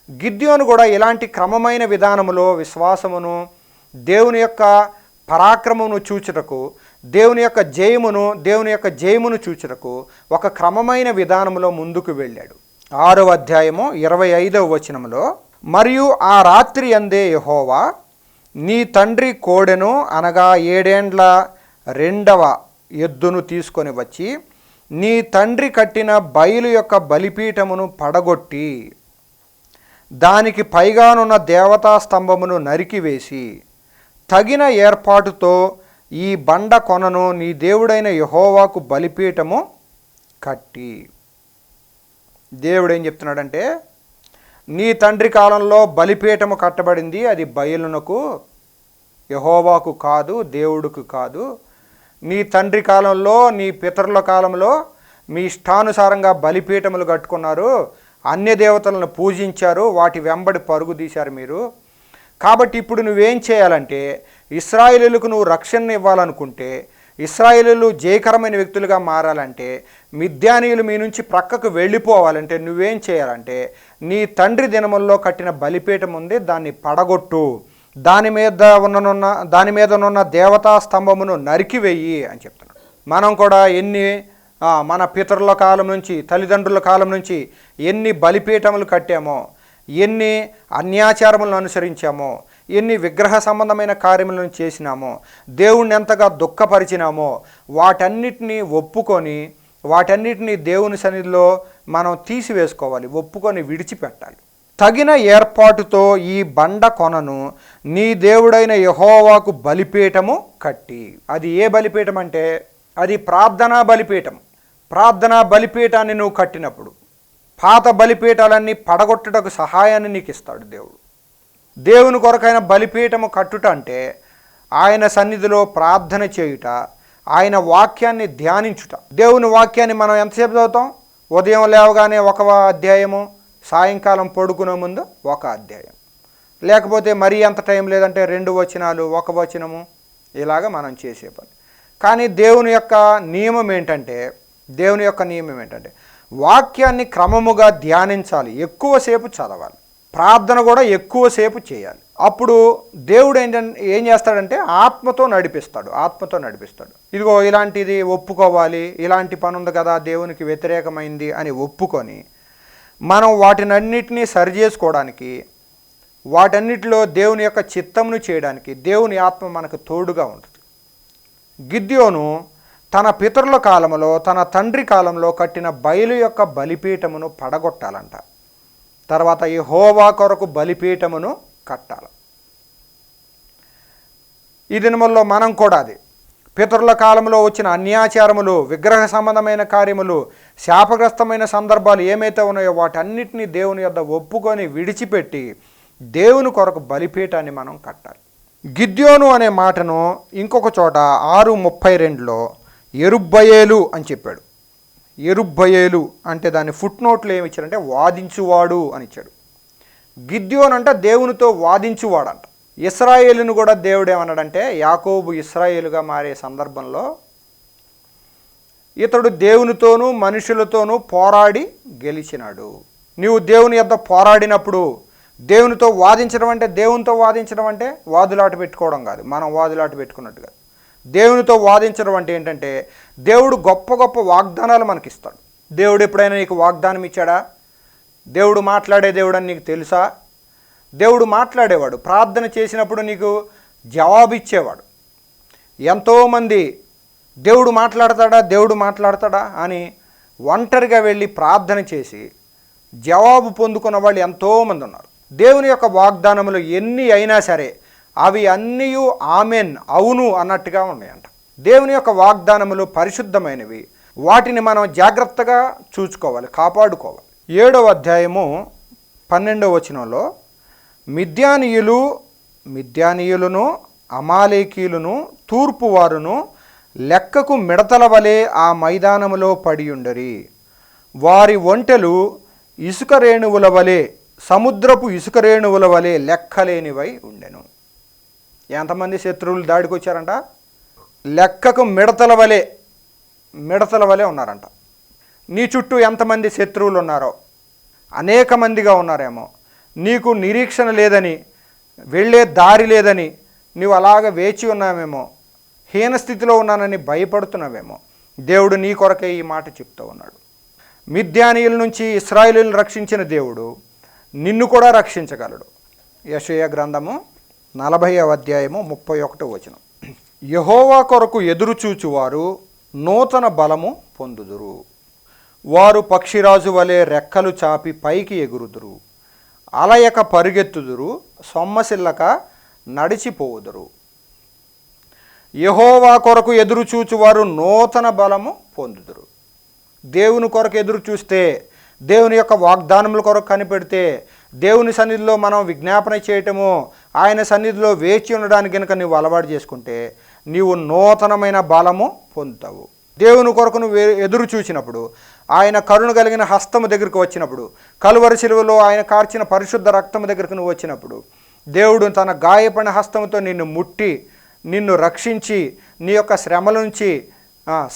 గిద్యోను కూడా ఇలాంటి క్రమమైన విధానములో విశ్వాసమును, దేవుని యొక్క పరాక్రమమును చూచుటకు, దేవుని యొక్క జయమును చూచుటకు ఒక క్రమమైన విధానంలో ముందుకు వెళ్ళాడు. 6వ అధ్యాయము 25వ వచనంలో, మరియు ఆ రాత్రి అందే యెహోవా నీ తండ్రి కోడెను అనగా 7 ఏండ్ల రెండవ ఎద్దును తీసుకొని వచ్చి నీ తండ్రి కట్టిన బయలు యొక్క బలిపీఠమును పడగొట్టి దానికి పైగానున్న దేవతా స్తంభమును నరికివేసి తగిన ఏర్పాటుతో ఈ బండ కొనను నీ దేవుడైన యెహోవాకు బలిపీఠము కట్టి. దేవుడు ఏం చెప్తున్నాడంటే, నీ తండ్రి కాలంలో బలిపీఠము కట్టబడింది, అది బయలునకు యెహోవాకు కాదు, దేవుడికి కాదు. నీ తండ్రి కాలంలో, నీ పితరుల కాలంలో మీ ఇష్టానుసారంగా బలిపీఠములు కట్టుకున్నారు, అన్య దేవతలను పూజించారు, వాటి వెంబడి పరుగు తీశారు మీరు. కాబట్టి ఇప్పుడు నువ్వేం చేయాలంటే, ఇశ్రాయేలీయులకు నువ్వు రక్షణ ఇవ్వాలనుకుంటే, ఇశ్రాయేలీయులు జయకరమైన వ్యక్తులుగా మారాలంటే, మిద్యానీయులు మీ నుంచి ప్రక్కకు వెళ్ళిపోవాలంటే నువ్వేం చేయాలంటే, నీ తండ్రి దినముల్లో కట్టిన బలిపీఠం ఉంది, దాన్ని పడగొట్టు, దాని మీదనున్న దేవతా స్తంభమును నరికివేయి అని చెప్తున్నాడు. మనం కూడా మన పితరుల కాలం నుంచి, తల్లిదండ్రుల కాలం నుంచి ఎన్ని బలిపీఠములు కట్టామో, ఎన్ని అన్యాచారములను అనుసరించామో, ఎన్ని విగ్రహ సంబంధమైన కార్యములను చేసినామో, దేవుణ్ణి ఎంతగా దుఃఖపరిచినామో, వాటన్నిటినీ ఒప్పుకొని వాటన్నిటినీ దేవుని సన్నిధిలో మనం తీసివేసుకోవాలి, ఒప్పుకొని విడిచిపెట్టాలి. తగిన ఏర్పాటుతో ఈ బండ కొనను నీ దేవుడైన యెహోవాకు బలిపీఠము కట్టి. అది ఏ బలిపీఠం అంటే, అది ప్రార్థనా బలిపీఠం. ప్రార్థనా బలిపీఠాన్ని నువ్వు కట్టినప్పుడు పాత బలిపీఠాలన్నీ పడగొట్టుటకు సహాయాన్ని నీకు ఇస్తాడు దేవుడు. దేవుని కొరకైన బలిపీఠము కట్టుట అంటే ఆయన సన్నిధిలో ప్రార్థన చేయుట, ఆయన వాక్యాన్ని ధ్యానించుట. దేవుని వాక్యాన్ని మనం ఎంతసేపు చదువుతాం? ఉదయం లేవగానే 1వ అధ్యాయము, సాయంకాలం పడుకునే ముందు 1 అధ్యాయం, లేకపోతే మరీ ఎంత టైం లేదంటే 2 వచనాలు, 1 వచనము, ఇలాగ మనం చేసే పని. కానీ దేవుని యొక్క నియమం ఏంటంటే వాక్యాన్ని క్రమముగా ధ్యానించాలి, ఎక్కువసేపు చదవాలి, ప్రార్థన కూడా ఎక్కువసేపు చేయాలి. అప్పుడు దేవుడు ఏం చేస్తాడంటే ఆత్మతో నడిపిస్తాడు. ఇదిగో ఇలాంటిది ఒప్పుకోవాలి, ఇలాంటి పని ఉంది కదా దేవునికి వ్యతిరేకమైంది అని ఒప్పుకొని మనం వాటినన్నిటినీ సరి చేసుకోవడానికి, వాటన్నిటిలో దేవుని యొక్క చిత్తమును చేయడానికి దేవుని ఆత్మ మనకు తోడుగా ఉంటుంది. గిద్యోను తన పితరుల కాలంలో, తన తండ్రి కాలంలో కట్టిన బయలు యొక్క బలిపీఠమును పడగొట్టాలంట. తర్వాత యెహోవా కొరకు బలిపీఠమును కట్టాలి. ఈ దినముల్లో మనం కూడా అది పితరుల కాలంలో వచ్చిన అన్యాచారములు, విగ్రహ సంబంధమైన కార్యములు, శాపగ్రస్తమైన సందర్భాలు ఏమైతే ఉన్నాయో వాటన్నిటినీ దేవుని యొద్ద ఒప్పుకొని విడిచిపెట్టి దేవుని కొరకు బలిపీఠాన్ని మనం కట్టాలి. గిద్యోను అనే మాటను ఇంకొక చోట 6:32లో యెరుబ్బయేలు అని చెప్పాడు. యెరుబ్బయేలు అంటే దాని ఫుట్ నోట్లో ఏమి ఇచ్చాడంటే వాదించువాడు అని ఇచ్చాడు. గిద్యోను అంటే దేవునితో వాదించువాడంట. ఇశ్రాయేలును కూడా దేవుడు ఏమన్నాడంటే, యాకోబు ఇశ్రాయేలుగా మారే సందర్భంలో ఇతడు దేవునితోనూ మనుషులతోనూ పోరాడి గెలిచినాడు. నీవు దేవుని యొద్ద పోరాడినప్పుడు, దేవునితో వాదించడం అంటే, దేవునితో వాదించడం అంటే వాదులాట పెట్టుకోవడం కాదు, మనం వాదులాట పెట్టుకున్నట్టుగా. దేవునితో వాదించడం అంటే ఏంటంటే, దేవుడు గొప్ప గొప్ప వాగ్దానాలు మనకిస్తాడు. దేవుడు ఎప్పుడైనా నీకు వాగ్దానం ఇచ్చాడా? దేవుడు మాట్లాడే దేవుడు అని నీకు తెలుసా? దేవుడు మాట్లాడేవాడు. ప్రార్థన చేసినప్పుడు నీకు జవాబు ఇచ్చేవాడు. ఎంతోమంది దేవుడు మాట్లాడతాడా అని ఒంటరిగా వెళ్ళి ప్రార్థన చేసి జవాబు పొందుకున్న వాళ్ళు ఎంతోమంది ఉన్నారు. దేవుని యొక్క వాగ్దానములు ఎన్ని అయినా సరే అవి అన్నీ ఆమెన్, అవును అన్నట్టుగా ఉన్నాయంట. దేవుని యొక్క వాగ్దానములు పరిశుద్ధమైనవి, వాటిని మనం జాగ్రత్తగా చూసుకోవాలి, కాపాడుకోవాలి. 7వ అధ్యాయము 12వ వచనంలో మిద్యానీయులను అమాలేకీయులను తూర్పువారును లెక్కకు మిడతల వలె ఆ మైదానములో పడియుండరి, వారి ఒంటెలు ఇసుక రేణువుల వలె, సముద్రపు ఇసుక రేణువుల వలె లెక్కలేనివై ఉండెను. ఎంతమంది శత్రువులు దాడికి వచ్చారంట? లెక్కకు మిడతల వలె ఉన్నారంట. నీ చుట్టూ ఎంతమంది శత్రువులు ఉన్నారో, అనేక మందిగా ఉన్నారేమో. నీకు నిరీక్షణ లేదని, వెళ్ళే దారి లేదని నీవు అలాగ వేచి ఉన్నావేమో, హీనస్థితిలో ఉన్నానని భయపడుతున్నావేమో. దేవుడు నీ కొరకే ఈ మాట చెప్తూ ఉన్నాడు. మిద్యానీయుల నుంచి ఇశ్రాయేలును రక్షించిన దేవుడు నిన్ను కూడా రక్షించగలడు. యెషయా గ్రంథము 40వ అధ్యాయము 31వ వచనం. యెహోవా కొరకు ఎదురుచూచువారు నూతన బలము పొందుదురు. వారు పక్షిరాజు వలె రెక్కలు చాపి పైకి ఎగురుదురు. అలయక పరుగెత్తుదురు, సొమ్మసిల్లక నడిచిపోవుదురు. యెహోవా కొరకు ఎదురుచూచువారు నూతన బలము పొందుదురు. దేవుని కొరకు ఎదురు చూస్తే, దేవుని యొక్క వాగ్దానముల కొరకు కనిపెడితే, దేవుని సన్నిధిలో మనం విజ్ఞాపన చేయటము, ఆయన సన్నిధిలో వేచి ఉండడానికి కనుక నువ్వు అలవాటు చేసుకుంటే నీవు నూతనమైన బలము పొందుతావు. దేవుని కొరకు నువ్వు ఎదురు చూసినప్పుడు, ఆయన కరుణ కలిగిన హస్తము దగ్గరకు వచ్చినప్పుడు, కలువరి శిలువలో ఆయన కార్చిన పరిశుద్ధ రక్తము దగ్గరకు నువ్వు వచ్చినప్పుడు, దేవుడు తన గాయపడిన హస్తముతో నిన్ను ముట్టి నిన్ను రక్షించి నీ యొక్క శ్రమల నుంచి,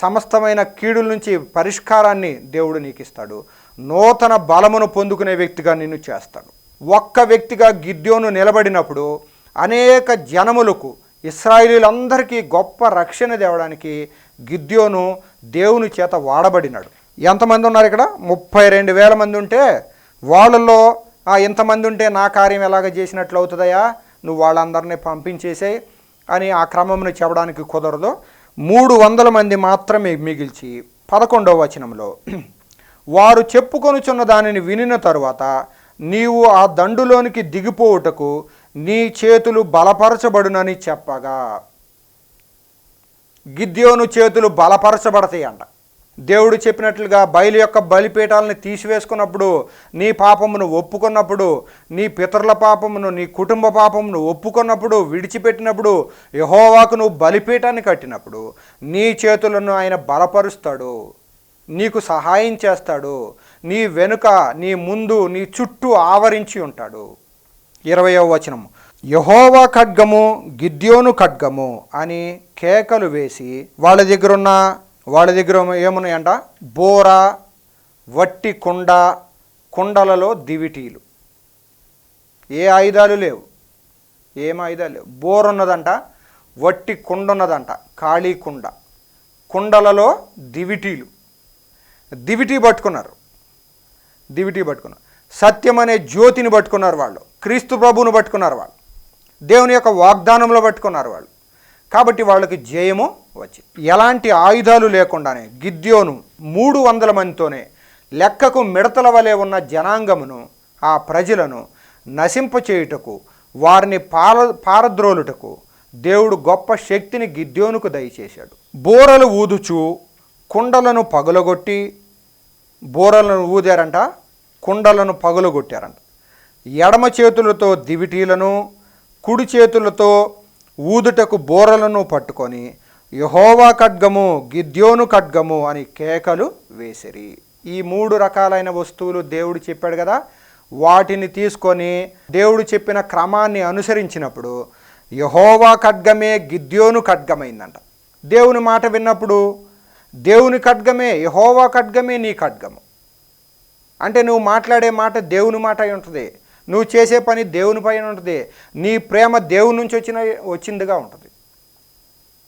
సమస్తమైన కీడుల నుంచి పరిష్కారాన్ని దేవుడు నీకు ఇస్తాడు. నూతన బలమును పొందుకునే వ్యక్తిగా నిన్ను చేస్తాడు. ఒక్క వ్యక్తిగా గిద్యోను నిలబడినప్పుడు అనేక జనములకు, ఇశ్రాయేలీలందరికీ గొప్ప రక్షణ తేవడానికి గిద్యోను దేవుని చేత వాడబడినాడు. ఎంతమంది ఉన్నారు ఇక్కడ? 32,000 మంది ఉంటే వాళ్ళల్లో ఇంతమంది ఉంటే నా కార్యం ఎలాగ చేసినట్లు అవుతుందయా, నువ్వు వాళ్ళందరినీ పంపించేసాయి అని ఆ క్రమంను చెప్పడానికి కుదరదు. 300 మంది మాత్రమే మిగిల్చి 11వ వచనంలో, వారు చెప్పుకొనుచున్న దానిని వినిన తరువాత నీవు ఆ దండులోనికి దిగిపోవుటకు నీ చేతులు బలపరచబడునని చెప్పగా. గిద్యోను చేతులు బలపరచబడతాయి అంట. దేవుడు చెప్పినట్లుగా బయలు యొక్క బలిపీఠాలను తీసివేసుకున్నప్పుడు, నీ పాపమును ఒప్పుకున్నప్పుడు, నీ పితరుల పాపమును, నీ కుటుంబ పాపమును ఒప్పుకున్నప్పుడు, విడిచిపెట్టినప్పుడు, యెహోవాకు నువ్వు బలిపీఠాన్ని కట్టినప్పుడు నీ చేతులను ఆయన బలపరుస్తాడు, నీకు సహాయం చేస్తాడు, నీ వెనుక, నీ ముందు, నీ చుట్టూ ఆవరించి ఉంటాడు. 20వ వచనం, యెహోవా ఖడ్గము గిద్యోను ఖడ్గము అని కేకలు వేసి వాళ్ళ దగ్గర ఏమున్నాయంట? బోర, వట్టి కుండ, కుండలలో దివిటీలు. ఏ ఆయుధాలు లేవు, ఏం ఆయుధాలు లేవు. బోర ఉన్నదంట, వట్టి కుండ ఉన్నదంట, ఖాళీ కుండ, కుండలలో దివిటీలు. దివిటీ పట్టుకున్నారు. సత్యం అనే జ్యోతిని పట్టుకున్నారు వాళ్ళు. క్రీస్తు ప్రభువును పట్టుకున్నారు వాళ్ళు. దేవుని యొక్క వాగ్దానంలో పట్టుకున్నారు వాళ్ళు. కాబట్టి వాళ్ళకి జయము వచ్చింది. ఎలాంటి ఆయుధాలు లేకుండానే గిద్యోను 300 మందితోనే లెక్కకు మిడతల వలె ఉన్న జనాంగమును, ఆ ప్రజలను నశింపచేయుటకు, వారిని పారద్రోలుటకు దేవుడు గొప్ప శక్తిని గిద్యోనుకు దయచేశాడు. బోరలు ఊదుచు కుండలను పగులగొట్టి, బోరలను ఊదారంట, కుండలను పగులగొట్టారంట. ఎడమ చేతులతో దివిటీలను, కుడి చేతులతో ఊదుటకు బోరలను పట్టుకొని యెహోవా ఖడ్గము గిద్యోను ఖడ్గము అని కేకలు వేసిరి. ఈ 3 రకాలైన వస్తువులు దేవుడు చెప్పాడు కదా, వాటిని తీసుకొని దేవుడు చెప్పిన క్రమాన్ని అనుసరించినప్పుడు యెహోవా ఖడ్గమే గిద్యోను ఖడ్గమైందంట. దేవుని మాట విన్నప్పుడు దేవుని ఖడ్గమే, యెహోవా ఖడ్గమే నీ ఖడ్గము. అంటే నువ్వు మాట్లాడే మాట దేవుని మాట అయి ఉంటుంది, నువ్వు చేసే పని దేవుని పైన ఉంటుంది, నీ ప్రేమ దేవుని నుంచి వచ్చిందిగా ఉంటుంది.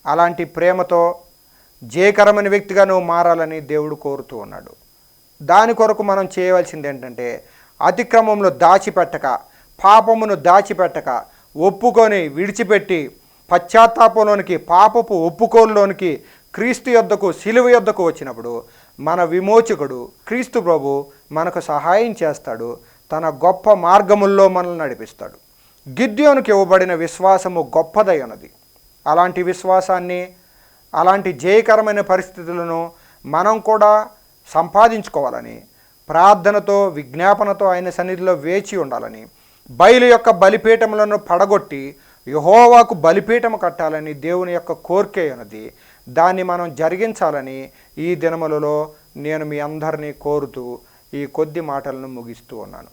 అలాంటి ప్రేమతో జయకరమైన వ్యక్తిగా నువ్వు మారాలని దేవుడు కోరుతూ ఉన్నాడు. దాని కొరకు మనం చేయవలసింది ఏంటంటే, అతిక్రమంలో దాచిపెట్టక, పాపమును దాచిపెట్టక, ఒప్పుకొని విడిచిపెట్టి పశ్చాత్తాపంలోనికి, పాపపు ఒప్పుకోలులోనికి, క్రీస్తు యొద్దకు, సిలువ యొద్దకు వచ్చినప్పుడు మన విమోచకుడు క్రీస్తు ప్రభు మనకు సహాయం చేస్తాడు, తన గొప్ప మార్గముల్లో మనల్ని నడిపిస్తాడు. గిద్యోనుకి ఇవ్వబడిన విశ్వాసము గొప్పదై ఉన్నది. అలాంటి విశ్వాసాన్ని, అలాంటి జయకరమైన పరిస్థితులను మనం కూడా సంపాదించుకోవాలని, ప్రార్థనతో, విజ్ఞాపనతో ఆయన సన్నిధిలో వేచి ఉండాలని, బయలు యొక్క బలిపీఠములను పడగొట్టి యెహోవాకు బలిపీఠము కట్టాలని దేవుని యొక్క కోరిక ఉన్నది. దాన్ని మనం జరిగించాలని ఈ దినములలో నేను మీ అందరినీ కోరుతూ ఈ కొద్ది మాటలను ముగిస్తూ ఉన్నాను.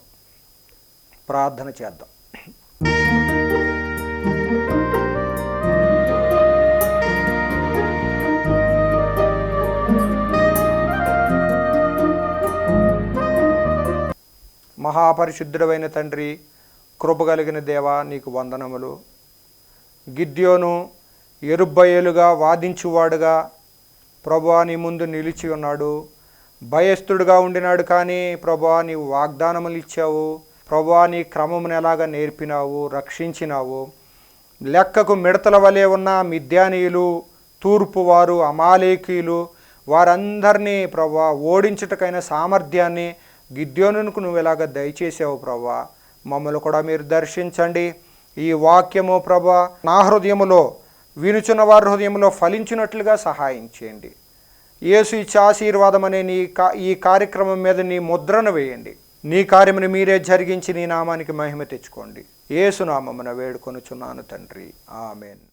ప్రార్థన చేద్దాం. మహాపరిశుద్ధుడైన తండ్రి, కృపగలిగిన దేవా, నీకు వందనములు. గిద్యోను యెరుబ్బయలుగా వాదించువాడుగా ప్రభువా నీ ముందు నిలిచి ఉన్నాడు. భయస్థుడుగా ఉండినాడు, కానీ ప్రభువా నీవు వాగ్దానములు ఇచ్చావు. ప్రభువా నీ క్రమమును ఎలాగ నేర్పినావు, రక్షించినావు. లెక్కకు మిడతల వలె ఉన్న మిద్యానీయులు, తూర్పువారు, అమాలేకీయులు వారందరినీ ప్రభువా ఓడించుటకైన సామర్థ్యాన్ని గిద్యోనుకు నువ్వు ఎలాగ దయచేసావు ప్రభువా. మమ్మల్ని కూడా మీరు దర్శించండి. ఈ వాక్యము ప్రభువా నా హృదయములో, వినుచున్న వారి హృదయంలో ఫలించినట్లుగా సహాయం చేయండి. యేసు ఇచ్చే ఆశీర్వాదం అనే ఈ కార్యక్రమం మీద నీ ముద్రను వేయండి. నీ కార్యమును మీరే జరిగించి నీ నామానికి మహిమ తెచ్చుకోండి. యేసు నామమున వేడుకొనుచున్నాను తండ్రి, ఆమెన్.